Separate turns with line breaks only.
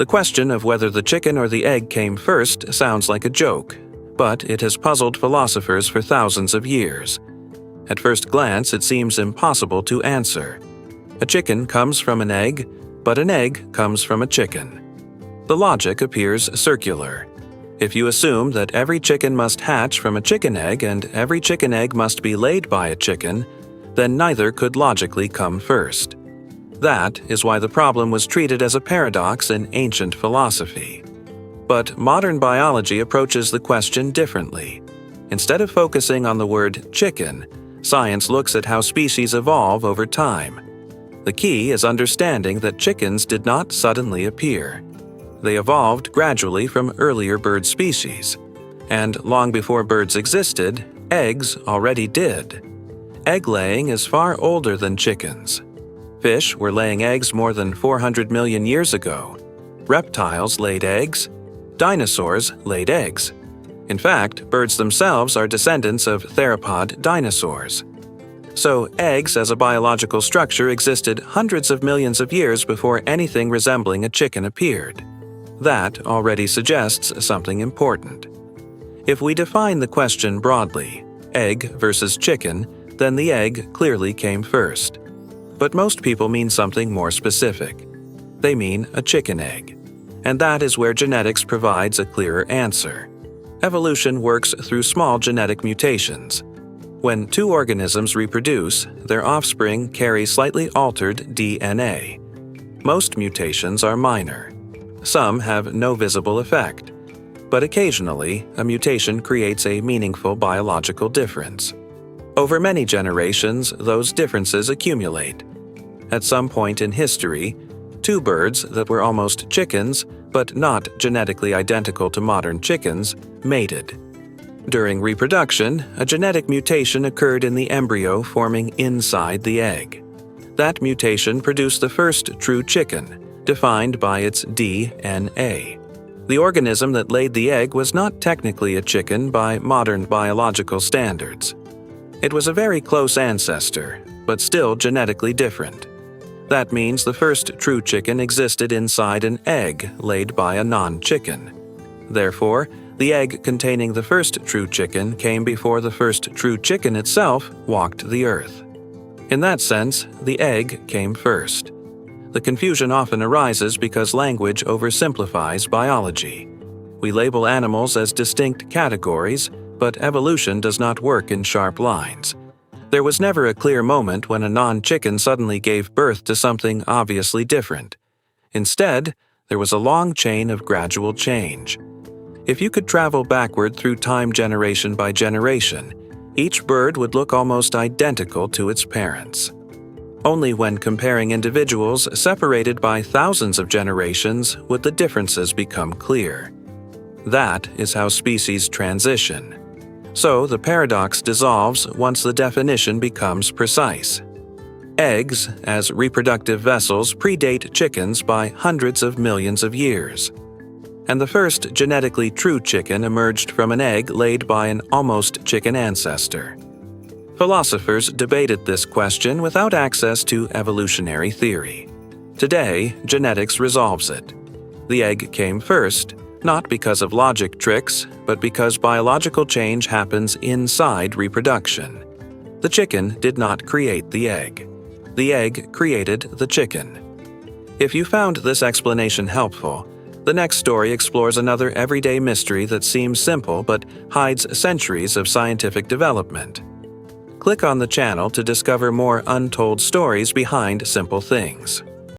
The question of whether the chicken or the egg came first sounds like a joke, but it has puzzled philosophers for thousands of years. At first glance, it seems impossible to answer. A chicken comes from an egg, but an egg comes from a chicken. The logic appears circular. If you assume that every chicken must hatch from a chicken egg and every chicken egg must be laid by a chicken, then neither could logically come first. That is why the problem was treated as a paradox in ancient philosophy. But modern biology approaches the question differently. Instead of focusing on the word chicken, science looks at how species evolve over time. The key is understanding that chickens did not suddenly appear. They evolved gradually from earlier bird species. And long before birds existed, eggs already did. Egg laying is far older than chickens. Fish were laying eggs more than 400 million years ago. Reptiles laid eggs. Dinosaurs laid eggs. In fact, birds themselves are descendants of theropod dinosaurs. So, eggs as a biological structure existed hundreds of millions of years before anything resembling a chicken appeared. That already suggests something important. If we define the question broadly, egg versus chicken, then the egg clearly came first. But most people mean something more specific. They mean a chicken egg. And that is where genetics provides a clearer answer. Evolution works through small genetic mutations. When two organisms reproduce, their offspring carry slightly altered DNA. Most mutations are minor. Some have no visible effect. But occasionally, a mutation creates a meaningful biological difference. Over many generations, those differences accumulate. At some point in history, two birds that were almost chickens, but not genetically identical to modern chickens, mated. During reproduction, a genetic mutation occurred in the embryo forming inside the egg. That mutation produced the first true chicken, defined by its DNA. The organism that laid the egg was not technically a chicken by modern biological standards. It was a very close ancestor, but still genetically different. That means the first true chicken existed inside an egg laid by a non-chicken. Therefore, the egg containing the first true chicken came before the first true chicken itself walked the earth. In that sense, the egg came first. The confusion often arises because language oversimplifies biology. We label animals as distinct categories, but evolution does not work in sharp lines. There was never a clear moment when a non-chicken suddenly gave birth to something obviously different. Instead, there was a long chain of gradual change. If you could travel backward through time generation by generation, each bird would look almost identical to its parents. Only when comparing individuals separated by thousands of generations would the differences become clear. That is how species transition. So the paradox dissolves once the definition becomes precise. Eggs, as reproductive vessels, predate chickens by hundreds of millions of years. And the first genetically true chicken emerged from an egg laid by an almost chicken ancestor. Philosophers debated this question without access to evolutionary theory. Today, genetics resolves it. The egg came first, not because of logic tricks, but because biological change happens inside reproduction. The chicken did not create the egg. The egg created the chicken. If you found this explanation helpful, the next story explores another everyday mystery that seems simple but hides centuries of scientific development. Click on the channel to discover more untold stories behind simple things.